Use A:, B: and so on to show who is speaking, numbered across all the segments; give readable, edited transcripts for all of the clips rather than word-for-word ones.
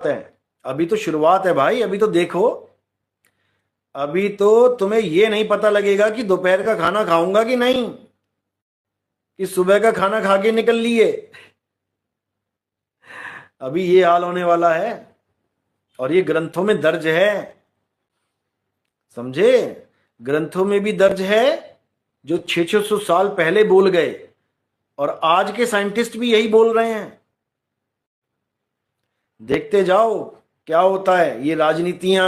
A: है, अभी तो शुरुआत है भाई। अभी तो देखो, अभी तो तुम्हें ये नहीं पता लगेगा कि दोपहर का खाना खाऊंगा कि नहीं, कि सुबह का खाना खा के निकल लिए। अभी ये हाल होने वाला है, और ये ग्रंथों में दर्ज है, समझे? ग्रंथों में भी दर्ज है, जो 600 साल पहले बोल गए, और आज के साइंटिस्ट भी यही बोल रहे हैं। देखते जाओ क्या होता है। ये राजनीतियां,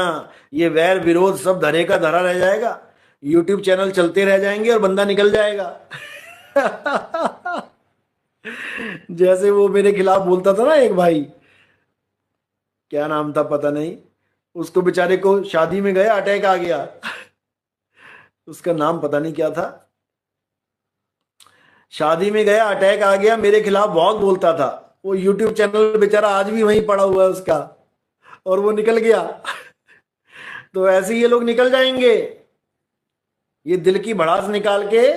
A: ये वैर विरोध सब धरे का धरा रह जाएगा। यूट्यूब चैनल चलते रह जाएंगे और बंदा निकल जाएगा। जैसे वो मेरे खिलाफ बोलता था ना एक भाई, क्या नाम था पता नहीं, उसको बेचारे को शादी में गया, अटैक आ गया। उसका नाम पता नहीं क्या था। शादी में गया, अटैक आ गया, मेरे खिलाफ बहुत बोलता था। वो यूट्यूब चैनल बेचारा आज भी वहीं पड़ा हुआ है उसका, और वो निकल गया। तो ऐसे ये लोग निकल जाएंगे, ये दिल की भड़ास निकाल के,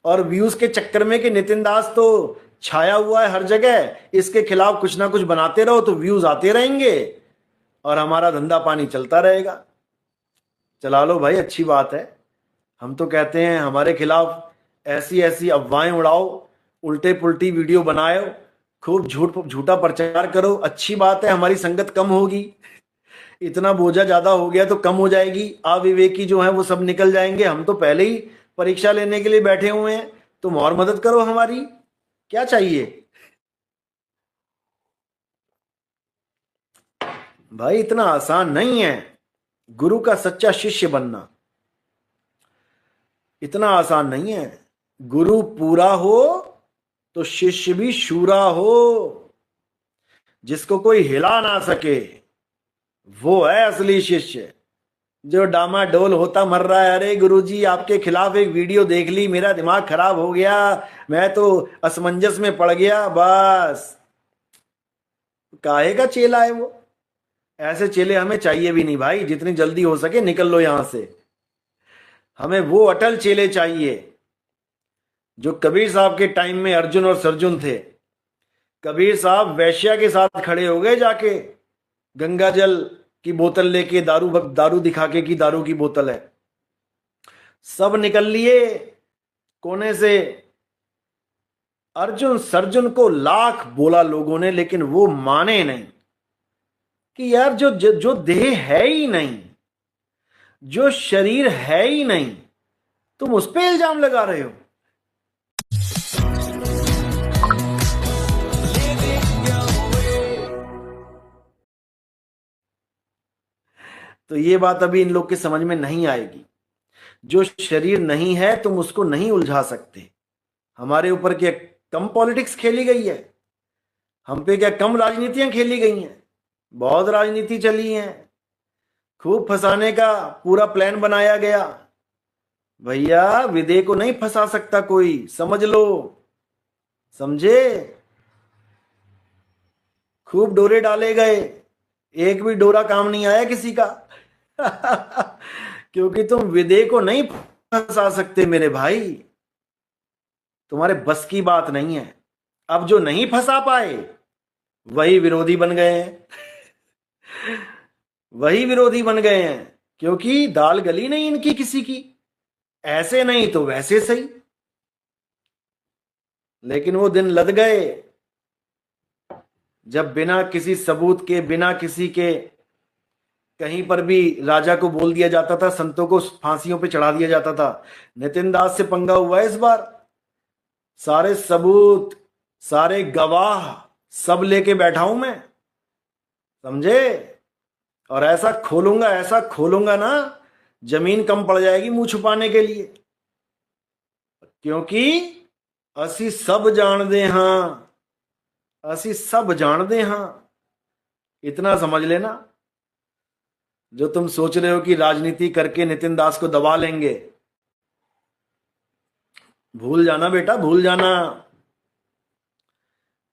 A: और व्यूज के चक्कर में कि नितिन दास तो छाया हुआ है हर जगह, इसके खिलाफ कुछ ना कुछ बनाते रहो तो व्यूज आते रहेंगे और हमारा धंधा पानी चलता रहेगा। चला लो भाई, अच्छी बात है। हम तो कहते हैं हमारे खिलाफ ऐसी ऐसी अफवाहें उड़ाओ, उल्टे पुल्टी वीडियो बनाओ, खूब झूठा प्रचार करो, अच्छी बात है। हमारी संगत कम होगी, इतना बोझा ज्यादा हो गया तो कम हो जाएगी। अविवेकी जो है वो सब निकल जाएंगे। हम तो पहले ही परीक्षा लेने के लिए बैठे हुए हैं, तुम और मदद करो हमारी, क्या चाहिए भाई? इतना आसान नहीं है गुरु का सच्चा शिष्य बनना, इतना आसान नहीं है। गुरु पूरा हो तो शिष्य भी शूरा हो, जिसको कोई हिला ना सके वो है असली शिष्य। जो डामाडोल होता मर रहा है, अरे गुरुजी आपके खिलाफ एक वीडियो देख ली, मेरा दिमाग खराब हो गया, मैं तो असमंजस में पड़ गया, बस काहे का चेला है वो? ऐसे चेले हमें चाहिए भी नहीं भाई। जितनी जल्दी हो सके निकल लो यहां से। हमें वो अटल चेले चाहिए जो कबीर साहब के टाइम में अर्जुन और सर्जुन थे। कबीर साहब वैश्या के साथ खड़े हो गए जाके, गंगा जल की बोतल लेके, दारू दिखा के कि दारू की बोतल है, सब निकल लिए कोने से। अर्जुन सर्जुन को लाख बोला लोगों ने, लेकिन वो माने नहीं कि यार जो देह है ही नहीं, जो शरीर है ही नहीं, तुम उस पे इल्जाम लगा रहे हो। तो ये बात अभी इन लोग के समझ में नहीं आएगी। जो शरीर नहीं है तुम उसको नहीं उलझा सकते। हमारे ऊपर क्या कम पॉलिटिक्स खेली गई है? हम पे क्या कम राजनीतियां खेली गई हैं? बहुत राजनीति चली है, खूब फंसाने का पूरा प्लान बनाया गया। भैया विदे को नहीं फंसा सकता कोई, समझ लो, समझे? खूब डोरे डाले गए, एक भी डोरा काम नहीं आया किसी का। क्योंकि तुम विदे को नहीं फंसा सकते मेरे भाई, तुम्हारे बस की बात नहीं है। अब जो नहीं फंसा पाए वही विरोधी बन गए हैं। वही विरोधी बन गए हैं, क्योंकि दाल गली नहीं इनकी किसी की, ऐसे नहीं तो वैसे सही। लेकिन वो दिन लद गए जब बिना किसी सबूत के, बिना किसी के, कहीं पर भी राजा को बोल दिया जाता था, संतों को फांसियों पे चढ़ा दिया जाता था। नितिन दास से पंगा हुआ है इस बार। सारे सबूत, सारे गवाह सब लेके बैठा हूं मैं, समझे? और ऐसा खोलूंगा ना, जमीन कम पड़ जाएगी मुंह छुपाने के लिए। क्योंकि असी सब जानते हां, असी सब जानते हां, इतना समझ लेना। जो तुम सोच रहे हो कि राजनीति करके नितिन दास को दबा लेंगे, भूल जाना बेटा, भूल जाना।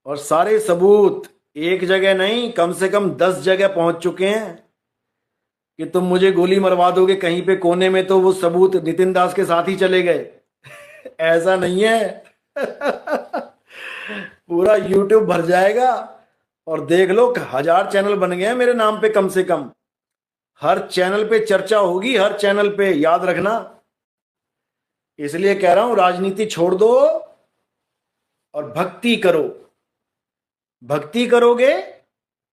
A: और सारे सबूत एक जगह नहीं, कम से कम 10 जगह पहुंच चुके हैं कि तुम मुझे गोली मरवा दोगे कहीं पे कोने में, तो वो सबूत नितिन दास के साथ ही चले गए। ऐसा नहीं है। पूरा यूट्यूब भर जाएगा और देख लो 1000 चैनल बन गए हैं मेरे नाम पे कम से कम। हर चैनल पे चर्चा होगी, हर चैनल पे, याद रखना। इसलिए कह रहा हूं राजनीति छोड़ दो और भक्ति करो। भक्ति करोगे,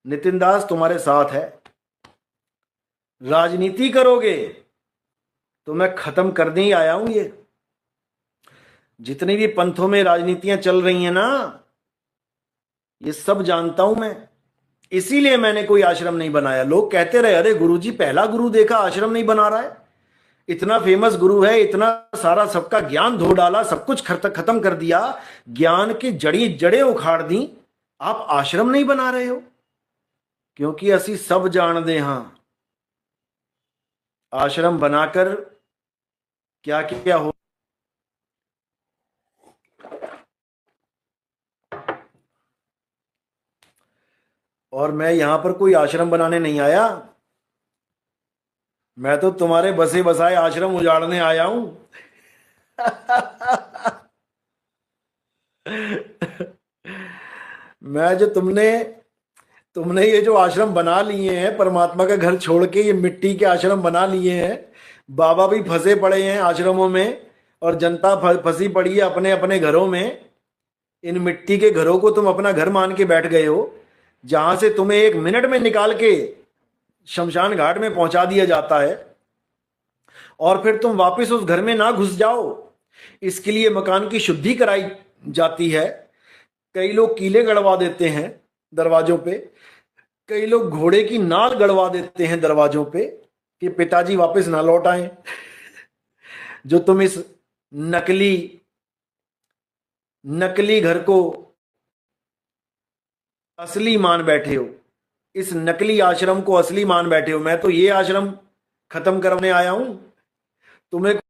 A: नितिन दास तुम्हारे साथ है। राजनीति करोगे तो मैं खत्म करने ही आया हूं। ये जितनी भी पंथों में राजनीतियां चल रही हैं ना, ये सब जानता हूं मैं। इसीलिए मैंने कोई आश्रम नहीं बनाया। लोग कहते रहे अरे गुरुजी पहला गुरु देखा आश्रम नहीं बना रहा है, इतना फेमस गुरु है, इतना सारा सबका ज्ञान धो डाला, सब कुछ खत्म कर दिया, ज्ञान की जड़ें उखाड़ दी, आप आश्रम नहीं बना रहे हो? क्योंकि असी सब जानते हां आश्रम बनाकर क्या क्या हो। और मैं यहां पर कोई आश्रम बनाने नहीं आया, मैं तो तुम्हारे बसे बसाए आश्रम उजाड़ने आया हूं। मैं जो तुमने ये जो आश्रम बना लिए हैं, परमात्मा का घर छोड़ के ये मिट्टी के आश्रम बना लिए हैं, बाबा भी फंसे पड़े हैं आश्रमों में और जनता फंसी पड़ी है अपने अपने घरों में। इन मिट्टी के घरों को तुम अपना घर मान के बैठ गए हो, जहां से तुम्हें 1 मिनट में निकाल के शमशान घाट में पहुंचा दिया जाता है, और फिर तुम वापस उस घर में ना घुस जाओ, इसके लिए मकान की शुद्धि कराई जाती है। कई लोग कीले गड़वा देते हैं दरवाजों पे, कई लोग घोड़े की नाल गड़वा देते हैं दरवाजों पे कि पिताजी वापस ना लौट आए। जो तुम इस नकली घर को असली मान बैठे हो, इस नकली आश्रम को असली मान बैठे हो। मैं तो ये आश्रम खत्म करने आया हूं। तुम्हें